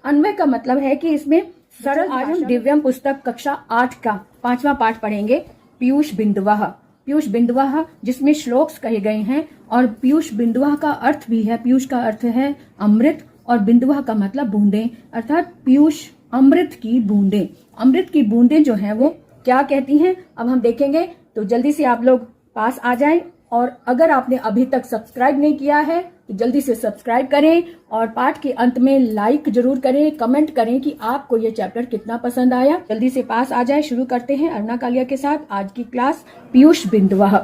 अन्वय का मतलब है कि इसमें सरल। आज हम दिव्यम पुस्तक कक्षा 8 का 5वां पाठ पढ़ेंगे, पीयूष बिंदुवः। पीयूष बिंदुवः जिसमें श्लोक्स कहे गए हैं और पीयूष बिंदुवः का अर्थ भी है, पीयूष का अर्थ है अमृत और बिंदुवः का मतलब बूंदें, अर्थात पीयूष अमृत की बूंदें। अमृत की बूंदें जो है वो क्या कहती हैं अब हम देखेंगे। तो जल्दी से आप लोग पास आ जाएं और अगर आपने अभी तक सब्सक्राइब नहीं किया है तो जल्दी से सब्सक्राइब करें और पाठ के अंत में लाइक जरूर करें, कमेंट करें कि आपको ये चैप्टर कितना पसंद आया। जल्दी से पास आ जाए। शुरू करते हैं अरुणा कालिया के साथ आज की क्लास। पीयूष बिंदुवः।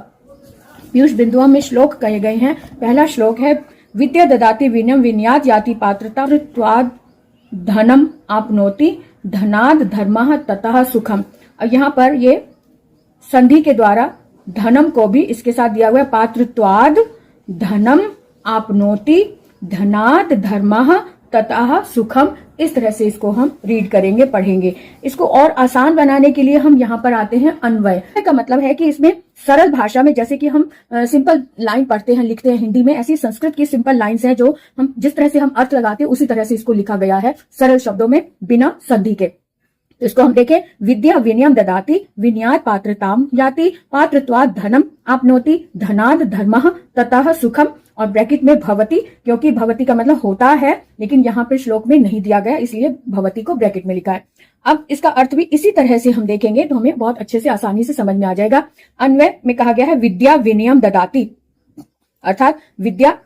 पीयूष बिंदुवः में श्लोक कहे गए हैं। पहला श्लोक है, विद्या ददाति विनयम विन्यात याति पात्रता त्वाद धनम आपनोति धनाद धर्मः ततः सुखम। और यहाँ पर ये संधि के द्वारा धनम को भी इसके साथ दिया हुआ है, पात्रत्वाद धनम आपनोति धनाद धर्मः ततः सुखम। इस तरह से इसको हम रीड करेंगे, पढ़ेंगे। इसको और आसान बनाने के लिए हम यहाँ पर आते हैं अन्वय का मतलब है कि इसमें सरल भाषा में, जैसे कि हम सिंपल लाइन पढ़ते हैं लिखते हैं हिंदी में, ऐसी संस्कृत की सिंपल लाइन्स हैं जो हम जिस तरह से हम अर्थ लगाते हैं उसी तरह से इसको लिखा गया है, सरल शब्दों में बिना संधि के। तो इसको हम देखें, विद्या विनयम ददाति विन्यात पात्रताम याति पात्रत्वाद धनम आपनोति धनाद धर्मः ततः सुखम। और ब्रैकेट में भवति, क्योंकि भवति का मतलब होता है लेकिन यहाँ पे श्लोक में नहीं दिया गया, इसलिए भवति को ब्रैकेट में लिखा है। अब इसका अर्थ भी इसी तरह से हम देखेंगे तो हमें बहुत अच्छे से आसानी से समझ में आ जाएगा। अन्वय में कहा गया है विद्या विनयम ददाति, अर्थात विद्या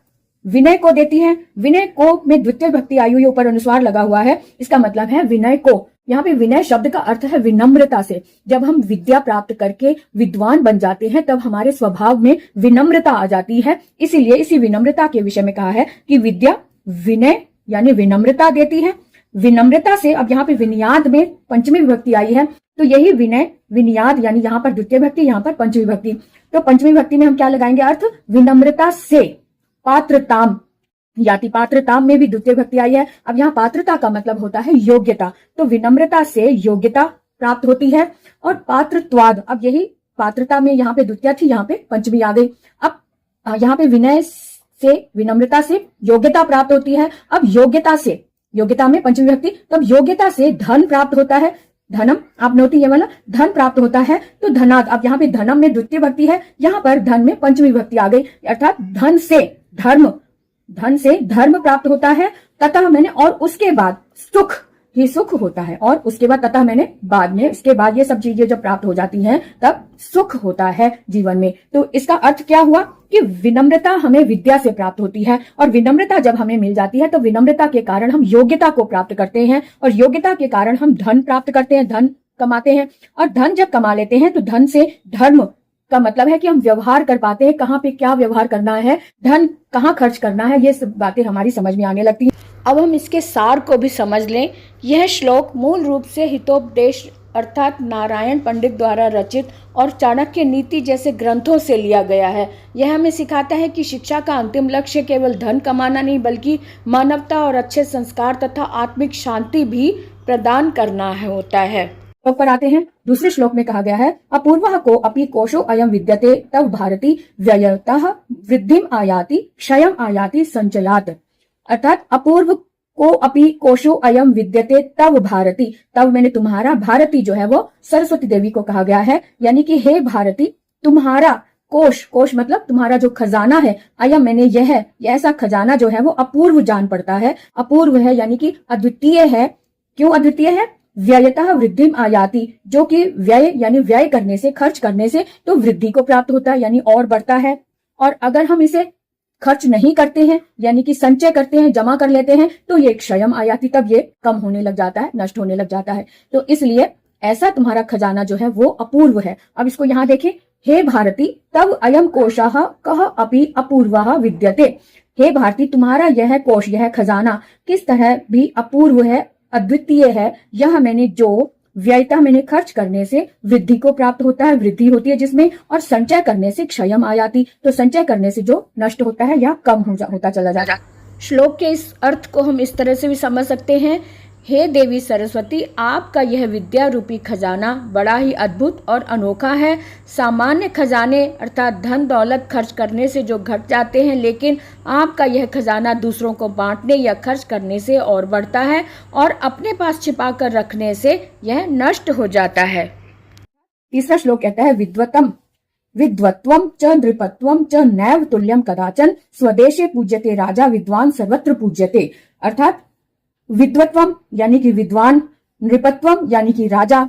विनय को देती है। विनय को में द्वितीय भक्ति आई हुई, ऊपर अनुस्वार लगा हुआ है, इसका मतलब है विनय को। यहाँ पे विनय शब्द का अर्थ है विनम्रता से। जब हम विद्या प्राप्त करके विद्वान बन जाते हैं तब हमारे स्वभाव में विनम्रता आ जाती है। इसीलिए इसी विनम्रता के विषय में कहा है कि विद्या विनय यानी विनम्रता देती है। विनम्रता से, अब यहाँ पे विनियाद में पंचमी विभक्ति आई है तो यही विनय विनियाद यानी यहाँ पर द्वितीय भक्ति, यहाँ पर पंचमी विभक्ति। तो पंचमी विभक्ति में हम क्या लगाएंगे अर्थ, विनम्रता से पात्रताम याति, पात्रता में भी द्वितीय भक्ति आई है। अब यहाँ पात्रता का मतलब होता है योग्यता, तो विनम्रता से योग्यता प्राप्त होती है। और पात्रत्वाद, अब यही पात्रता में यहाँ पे द्वितीय थी, यहाँ पे पंचमी आ गई। अब यहाँ पे विनय से विनम्रता से योग्यता प्राप्त होती है। अब योग्यता से, योग्यता में पंचमी भक्ति, तब योग्यता से धन प्राप्त होता है, धनम आपनोति ये वाला धन प्राप्त होता है। तो धनाद, अब यहाँ पे धनम में द्वितीय भक्ति है, यहाँ पर धन में पंचमी भक्ति आ गई, अर्थात धन से धर्म, धन से धर्म प्राप्त होता है। ततः मैंने, और उसके बाद सुख ही सुख होता है, और उसके बाद ततः मैंने बाद में, इसके बाद ये सब चीजें जब प्राप्त हो जाती हैं तब सुख होता है जीवन में। तो इसका अर्थ क्या हुआ कि विनम्रता हमें विद्या से प्राप्त होती है, और विनम्रता जब हमें मिल जाती है तो विनम्रता के कारण हम योग्यता को प्राप्त करते हैं, और योग्यता के कारण हम धन प्राप्त करते हैं, धन कमाते हैं। और धन जब कमा लेते हैं तो धन से धर्म का मतलब है कि हम व्यवहार कर पाते हैं, कहाँ पे क्या व्यवहार करना है, धन कहाँ खर्च करना है, ये सब बातें हमारी समझ में आने लगती हैं। अब हम इसके सार को भी समझ लें। यह श्लोक मूल रूप से हितोपदेश अर्थात नारायण पंडित द्वारा रचित और चाणक्य नीति जैसे ग्रंथों से लिया गया है। यह हमें सिखाता है कि शिक्षा का अंतिम लक्ष्य केवल धन कमाना नहीं बल्कि मानवता और अच्छे संस्कार तथा आत्मिक शांति भी प्रदान करना होता है। पर आते हैं, दूसरे श्लोक में कहा गया है, अपूर्वः को अपि कोशो अयम विद्यते तव भारती व्ययतः वृद्धिम आयाति क्षयम आयाति संचयात। अर्थात अपूर्व को अपि कोशो अयम विद्यते तव भारती, तव मैंने तुम्हारा, भारती जो है वो सरस्वती देवी को कहा गया है, यानी कि हे भारती तुम्हारा कोश, कोश मतलब तुम्हारा जो खजाना है, अयम मैंने यह है, ऐसा खजाना जो है वो अपूर्व जान पड़ता है, अपूर्व है यानी कि अद्वितीय है। क्यों अद्वितीय है? व्ययतः वृद्धिम आयाति, जो कि व्यय यानी व्यय करने से, खर्च करने से तो वृद्धि को प्राप्त होता है यानी और बढ़ता है। और अगर हम इसे खर्च नहीं करते हैं यानी कि संचय करते हैं, जमा कर लेते हैं, तो ये क्षयम आयाति, तब ये कम होने लग जाता है, नष्ट होने लग जाता है। तो इसलिए ऐसा तुम्हारा खजाना जो है वो अपूर्व है। अब इसको यहाँ देखें, हे भारती तव अयम कोशः कः अपि अपूर्वः विद्यते। हे भारती तुम्हारा यह कोश, यह खजाना किस तरह भी अपूर्व है, अद्वितीय है। यह मैंने जो व्ययता मैंने खर्च करने से वृद्धि को प्राप्त होता है, वृद्धि होती है जिसमें, और संचय करने से क्षयम आयाति, तो संचय करने से जो नष्ट होता है या कम होता चला जाता है। श्लोक के इस अर्थ को हम इस तरह से भी समझ सकते हैं हे देवी सरस्वती, आपका यह विद्या रूपी खजाना बड़ा ही अद्भुत और अनोखा है। सामान्य खजाने अर्थात धन दौलत खर्च करने से जो घट जाते हैं, लेकिन आपका यह खजाना दूसरों को बांटने या खर्च करने से और बढ़ता है और अपने पास छिपा कर रखने से यह नष्ट हो जाता है। तीसरा श्लोक कहता है विद्वतम विद्वत्वम च नृपत्वम च नैव तुल्यम कदाचन स्वदेशे पूज्यते राजा विद्वान सर्वत्र पूज्यते। अर्थात विद्वत्वम यानी कि विद्वान, नृपत्वम यानी कि राजा,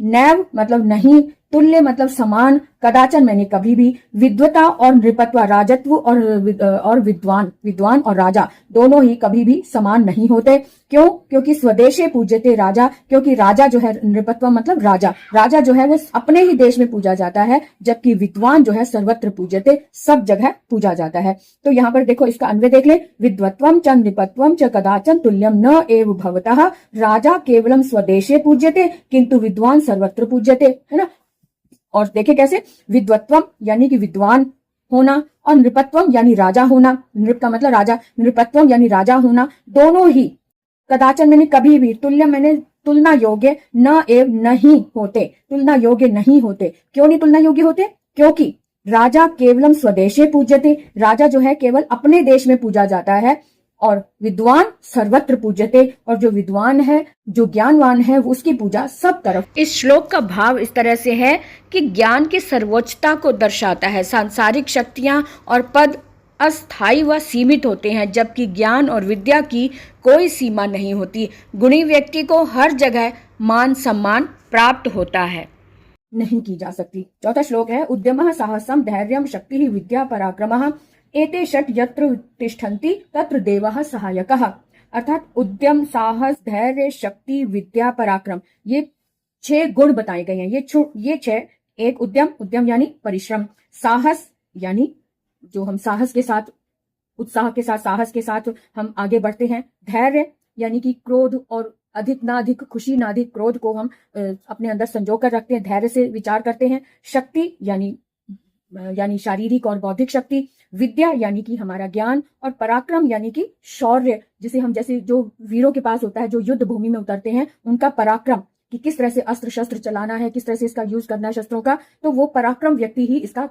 नैव मतलब नहीं, तुल्य मतलब समान, कदाचन मैंने कभी भी, विद्वता और नृपत्व राजत्व और विद्वान और राजा दोनों ही कभी भी समान नहीं होते। क्यों? क्योंकि स्वदेशे पूज्यते राजा, क्योंकि राजा जो है, नृपत्व मतलब राजा जो है वो अपने ही देश में पूजा जाता है, जबकि विद्वान जो है सर्वत्र पूज्यते, सब जगह पूजा जाता है। तो यहाँ पर देखो, इसका अन्वय देख ले, विद्वत्वम च नृपत्वम च कदाचन तुल्यम न एव भवतः राजा केवलम स्वदेशे पूज्यते किंतु विद्वान सर्वत्र पूज्यते, है ना। और देखे कैसे, विद्वत्वम यानी कि विद्वान होना और नृपत्वम यानी राजा होना, नृप का मतलब राजा, नृपत्वम यानी राजा होना, दोनों ही कदाचन मैंने कभी भी, तुल्य मैंने तुलना योग्य, न एव नहीं होते, तुलना योग्य नहीं होते। क्यों नहीं तुलना योग्य होते? क्योंकि राजा केवलम स्वदेशे पूज्यते, राजा जो है केवल अपने देश में पूजा जाता है, और विद्वान सर्वत्र पूज्यते, और जो विद्वान है, जो ज्ञानवान है, उसकी पूजा सब तरफ। इस श्लोक का भाव इस तरह से है कि ज्ञान की सर्वोच्चता को दर्शाता है। सांसारिक शक्तियां और पद अस्थायी व सीमित होते हैं, जबकि ज्ञान और विद्या की कोई सीमा नहीं होती। गुणी व्यक्ति को हर जगह मान सम्मान प्राप्त होता है, नहीं की जा सकती। चौथा श्लोक है उद्यमः साहसम धैर्यम शक्ति विद्या पराक्रमः एते षट यत्र तिष्ठन्ति तत्र देवः सहायकः। अर्थात उद्यम, साहस, धैर्य, शक्ति, विद्या, पराक्रम, ये 6 गुण बताए गए हैं। ये 6, एक उद्यम यानी परिश्रम, साहस यानी जो हम साहस के साथ, उत्साह के साथ, साहस के साथ हम आगे बढ़ते हैं, धैर्य यानी कि क्रोध और अधिक ना अधिक, खुशी ना अधिक, क्रोध को हम अपने अंदर संजो कर रखते हैं, धैर्य से विचार करते हैं, शक्ति यानी शारीरिक और बौद्धिक शक्ति, विद्या यानी कि हमारा ज्ञान, और पराक्रम यानी कि शौर्य, जिसे हम, जैसे जो वीरों के पास होता है, जो युद्ध भूमि में उतरते हैं, उनका पराक्रम कि किस तरह से अस्त्र शस्त्र चलाना है, किस तरह से इसका यूज करना है शस्त्रों का, तो वो पराक्रम व्यक्ति ही इसका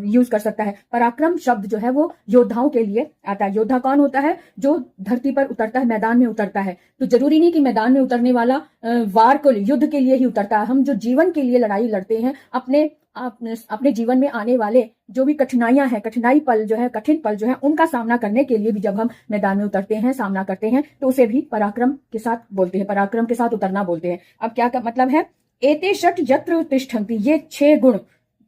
यूज कर सकता है। पराक्रम शब्द जो है वो योद्धाओं के लिए आता है। योद्धा कौन होता है? जो धरती पर उतरता है, मैदान में उतरता है। तो जरूरी नहीं कि मैदान में उतरने वाला वार को, युद्ध के लिए ही उतरता है। हम जो जीवन के लिए लड़ाई लड़ते हैं, अपने जीवन में आने वाले जो भी कठिनाइयां हैं, कठिन पल जो है, उनका सामना करने के लिए भी जब हम मैदान में उतरते हैं, सामना करते हैं, तो उसे भी पराक्रम के साथ बोलते हैं, पराक्रम के साथ उतरना बोलते हैं। अब क्या का मतलब है? एते षट यत्र तिष्ठन्ति, ये 6 गुण,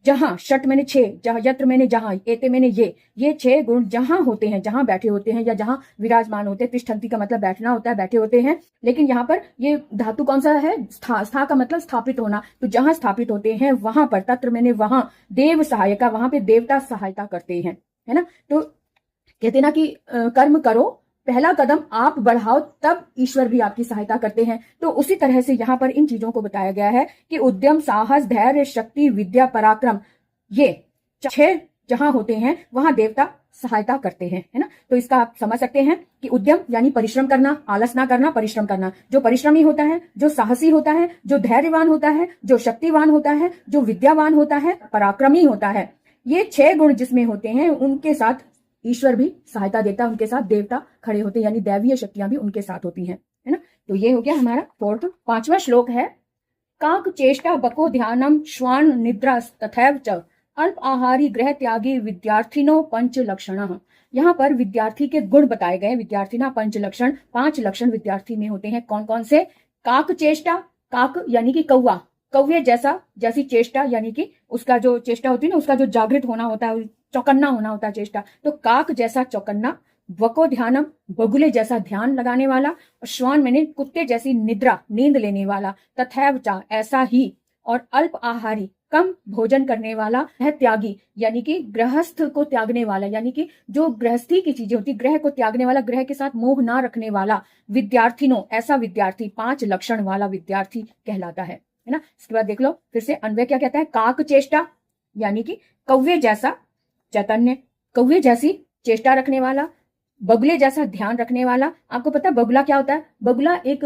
जहां, षट मैंने 6, जहां, यत्र मैंने जहां, एते मैंने ये 6 गुण जहां होते हैं, जहां बैठे होते हैं या जहां विराजमान होते हैं। तिष्ठन्ति का मतलब बैठना होता है, बैठे होते हैं, लेकिन यहाँ पर ये धातु कौन सा है? स्था का मतलब स्थापित होना। तो जहां स्थापित होते हैं वहां पर, तत्र मैंने वहां, देव सहायका, वहां पे देवता सहायता करते हैं, है ना। तो कहते ना कि कर्म करो, पहला कदम आप बढ़ाओ, तब ईश्वर भी आपकी सहायता करते हैं। तो उसी तरह से यहाँ पर इन चीजों को बताया गया है कि उद्यम, साहस, धैर्य, शक्ति, विद्या, पराक्रम, ये 6 जहां होते हैं वहां देवता सहायता करते हैं, है ना। तो इसका आप समझ सकते हैं कि उद्यम यानी परिश्रम करना, आलस ना करना, परिश्रम करना। जो परिश्रमी होता है, जो साहसी होता है, जो धैर्यवान होता है, जो शक्तिवान होता है, जो विद्यावान होता है, पराक्रमी होता है, ये 6 गुण जिसमें होते हैं, उनके साथ ईश्वर भी सहायता देता है, उनके साथ देवता खड़े होते हैं, यानी दैवीय शक्तियां भी उनके साथ होती हैं, है ना। तो ये हो गया हमारा 4th। 5वां श्लोक है काक चेष्टा बको ध्यानम श्वान निद्रा तथैव च अल्प आहारी गृह त्यागी विद्यार्थिनो पंच लक्षण। यहाँ पर विद्यार्थी के गुण बताए गए। विद्यार्थिना पंच लक्षण, 5 लक्षण विद्यार्थी में होते हैं। कौन कौन से? काक चेष्टा, काक यानी कि कौवा, कौवे जैसी चेष्टा, यानी कि उसका जो चेष्टा होती है ना, उसका जो जागृत होना होता है, चौकन्ना होना होता है चेष्टा, तो काक जैसा चौकन्ना, वको ध्यानम, बगुले जैसा ध्यान लगाने वाला, और श्वान मैंने कुत्ते जैसी निद्रा, नींद लेने वाला, तथैव चा ऐसा ही, और अल्प आहारी कम भोजन करने वाला है, त्यागी यानी कि गृहस्थ को त्यागने वाला, यानी कि जो गृहस्थी की चीजें होती, ग्रह को त्यागने वाला, ग्रह के साथ मोह ना रखने वाला, विद्यार्थिनो ऐसा विद्यार्थी, 5 लक्षण वाला विद्यार्थी कहलाता है ना। इसके बाद देख लो फिर से अन्वय क्या कहता है। काक चेष्टा यानी कि कौवे जैसा चैतन्य, कौवे जैसी चेष्टा रखने वाला, बगुले जैसा ध्यान रखने वाला। आपको पता है बगुला क्या होता है? बगुला एक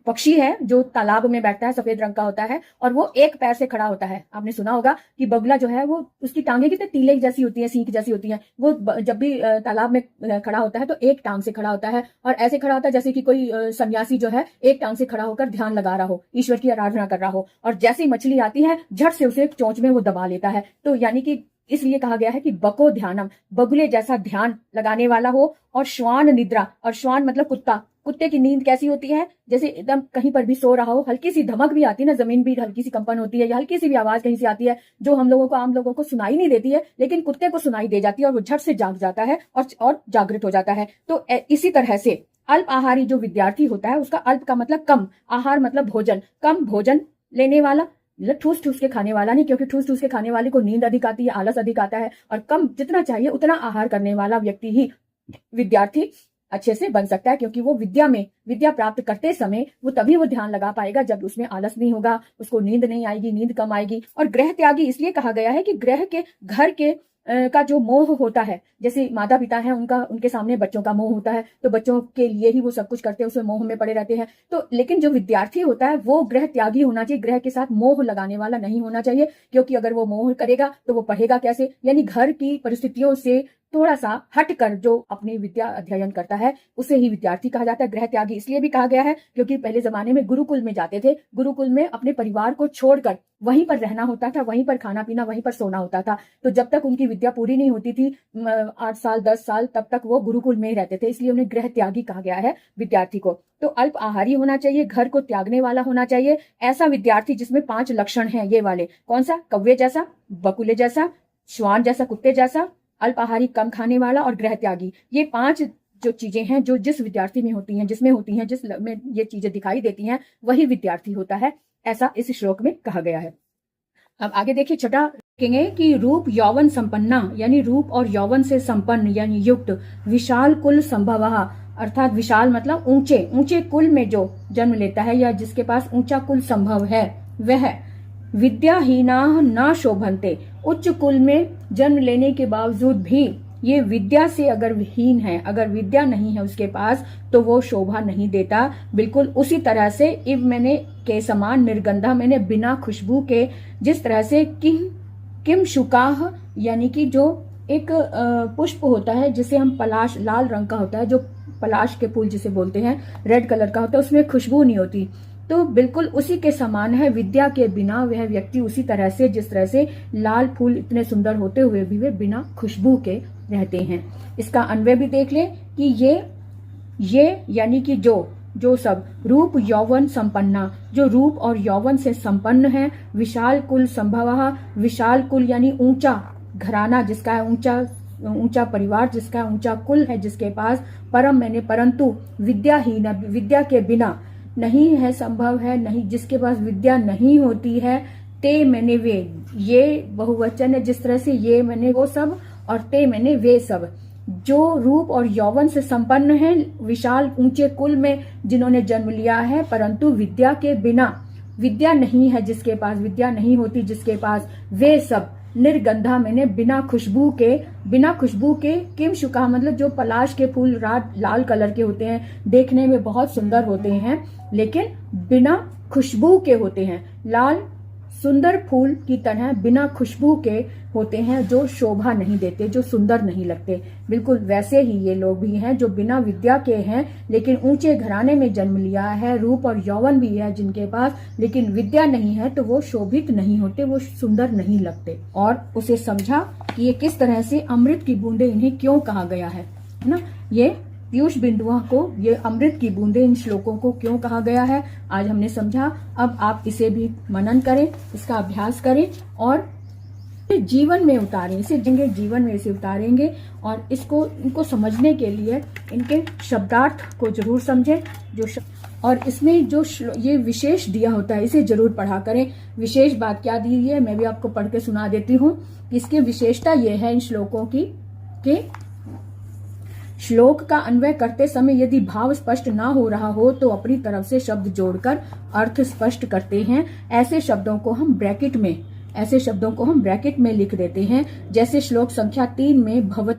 पक्षी है जो तालाब में बैठता है, सफेद रंग का होता है और वो एक पैर से खड़ा होता है। आपने सुना होगा कि बगुला जो है वो उसकी टांगे कितने तीले जैसी होती है, सींग जैसी होती है। वो जब भी तालाब में खड़ा होता है तो एक टांग से खड़ा होता है और ऐसे खड़ा होता है जैसे कि कोई सन्यासी जो है एक टांग से खड़ा होकर ध्यान लगा रहा हो, ईश्वर की आराधना कर रहा हो, और जैसी मछली आती है झट से उसे चोंच में वो दबा लेता है। तो यानी कि इसलिए कहा गया है कि बको ध्यानम, बगुले जैसा ध्यान लगाने वाला हो। और श्वान निद्रा, और श्वान मतलब कुत्ता, कुत्ते की नींद कैसी होती है? जैसे एकदम कहीं पर भी सो रहा हो, हल्की सी धमक भी आती है ना, जमीन भी हल्की सी कंपन होती है या हल्की सी भी आवाज कहीं से आती है जो हम लोगों को, आम लोगों को सुनाई नहीं देती है, लेकिन कुत्ते को सुनाई दे जाती है और वो झट से जाग जाता है और जागृत हो जाता है। तो इसी तरह से अल्प आहारी जो विद्यार्थी होता है, उसका अल्प का मतलब कम, आहार मतलब भोजन, कम भोजन लेने वाला, मतलब ठूस ठूस के खाने वाला नहीं, क्योंकि ठूस ठूस के खाने वाले को नींद अधिक आती है, आलस अधिक आता है, और कम जितना चाहिए उतना आहार करने वाला व्यक्ति ही, विद्यार्थी अच्छे से बन सकता है। क्योंकि वो विद्या प्राप्त करते समय वो तभी वो ध्यान लगा पाएगा जब उसमें आलस नहीं होगा, उसको नींद नहीं आएगी, नींद कम आएगी। और गृह त्यागी इसलिए कहा गया है कि गृह के, घर के का जो मोह होता है, जैसे माता पिता हैं उनके सामने बच्चों का मोह होता है, तो बच्चों के लिए ही वो सब कुछ करते हैं, उसमें मोह में पड़े रहते हैं। तो लेकिन जो विद्यार्थी होता है वो गृह त्यागी होना चाहिए, गृह के साथ मोह लगाने वाला नहीं होना चाहिए, क्योंकि अगर वो मोह करेगा तो वो पढ़ेगा कैसे? यानी घर की परिस्थितियों से थोड़ा सा हटकर जो अपनी विद्या अध्ययन करता है उसे ही विद्यार्थी कहा जाता है। गृह त्यागी इसलिए भी कहा गया है क्योंकि पहले जमाने में गुरुकुल में जाते थे, गुरुकुल में अपने परिवार को छोड़कर वहीं पर रहना होता था, वहीं पर खाना पीना, वहीं पर सोना होता था। तो जब तक उनकी विद्या पूरी नहीं होती थी, 8 साल 10 साल, तब तक वो गुरुकुल में ही रहते थे, इसलिए उन्हें गृह त्यागी कहा गया है विद्यार्थी को। तो अल्प आहारी होना चाहिए, घर को त्यागने वाला होना चाहिए, ऐसा विद्यार्थी जिसमें 5 लक्षण हैं ये वाले। कौन सा? कौवे जैसा, बकुले जैसा, श्वान जैसा, कुत्ते जैसा, अल्पाहारी कम खाने वाला और गृह त्यागी। ये 5 जो चीजें हैं जो जिस विद्यार्थी में होती हैं, जिसमें होती हैं, जिसमें ये चीजें दिखाई देती हैं, वही विद्यार्थी होता है, ऐसा इस श्लोक में कहा गया है। अब आगे देखिए, छठा देखेंगे कि रूप यौवन संपन्ना, यानी रूप और यौवन से संपन्न यानी युक्त, विशाल कुल संभवः, अर्थात विशाल मतलब ऊंचे, ऊंचे कुल में जो जन्म लेता है या जिसके पास ऊंचा कुल संभव है वह। विद्याहीना न शोभन्ते, उच्च कुल में जन्म लेने के बावजूद भी ये विद्या से अगर हीन है, अगर विद्या नहीं है उसके पास, तो वो शोभा नहीं देता। बिल्कुल उसी तरह से इव मैंने के समान निर्गंधा, मैंने बिना खुशबू के, जिस तरह से किम शुकाह, यानी कि जो एक पुष्प होता है जिसे हम पलाश, लाल रंग का होता है, जो पलाश के फूल जिसे बोलते हैं, रेड कलर का होता है, उसमें खुशबू नहीं होती। तो बिल्कुल उसी के समान है विद्या के बिना वह व्यक्ति, उसी तरह से जिस तरह से लाल फूल इतने सुंदर होते हुए भी वे बिना खुशबू के रहते हैं। इसका अन्वय भी देख ले कि ये यानी कि जो सब रूप यौवन संपन्ना, जो रूप और यौवन से संपन्न है, विशाल कुल संभवः, विशाल कुल यानी ऊंचा घराना जिसका है, ऊंचा परिवार जिसका है, ऊंचा कुल है जिसके पास, परम मैंने परंतु विद्याहीन, विद्या के बिना नहीं है, संभव है नहीं, जिसके पास विद्या नहीं होती है, ते मैंने वे, ये बहुवचन है, जिस तरह से ये मैंने वो सब और ते मैंने वे सब, जो रूप और यौवन से संपन्न है, विशाल ऊंचे कुल में जिन्होंने जन्म लिया है, परंतु विद्या के बिना, विद्या नहीं है जिसके पास, विद्या नहीं होती जिसके पास, वे सब निर्गंधा मैंने बिना खुशबू के, किम शुका मतलब जो पलाश के फूल लाल कलर के होते हैं, देखने में बहुत सुंदर होते हैं, लेकिन बिना खुशबू के होते हैं, लाल सुंदर फूल की तरह बिना खुशबू के होते हैं, जो शोभा नहीं देते, जो सुंदर नहीं लगते। बिल्कुल वैसे ही ये लोग भी हैं जो बिना विद्या के हैं, लेकिन ऊंचे घराने में जन्म लिया है, रूप और यौवन भी है जिनके पास, लेकिन विद्या नहीं है, तो वो शोभित नहीं होते, वो सुंदर नहीं लगते। और उसे समझा कि ये किस तरह से अमृत की बूंदे इन्हें क्यों कहा गया है ना, ये पीयूष बिंदुओं को, ये अमृत की बूंदे इन श्लोकों को क्यों कहा गया है, आज हमने समझा। अब आप इसे भी मनन करें, इसका अभ्यास करें और जीवन में उतारें, इसे जीवन में इसे उतारेंगे और इनको समझने के लिए इनके शब्दार्थ को जरूर समझें, और इसमें जो ये विशेष दिया होता है इसे जरूर पढ़ा करें। विशेष बात क्या दी है मैं भी आपको पढ़ के सुना देती हूँ। इसकी विशेषता ये है इन श्लोकों की कि श्लोक का अन्वय करते समय यदि भाव स्पष्ट ना हो रहा हो तो अपनी तरफ से शब्द जोड़कर अर्थ स्पष्ट करते हैं। ऐसे शब्दों को हम ब्रैकेट में लिख देते हैं, जैसे श्लोक संख्या 3 में भवत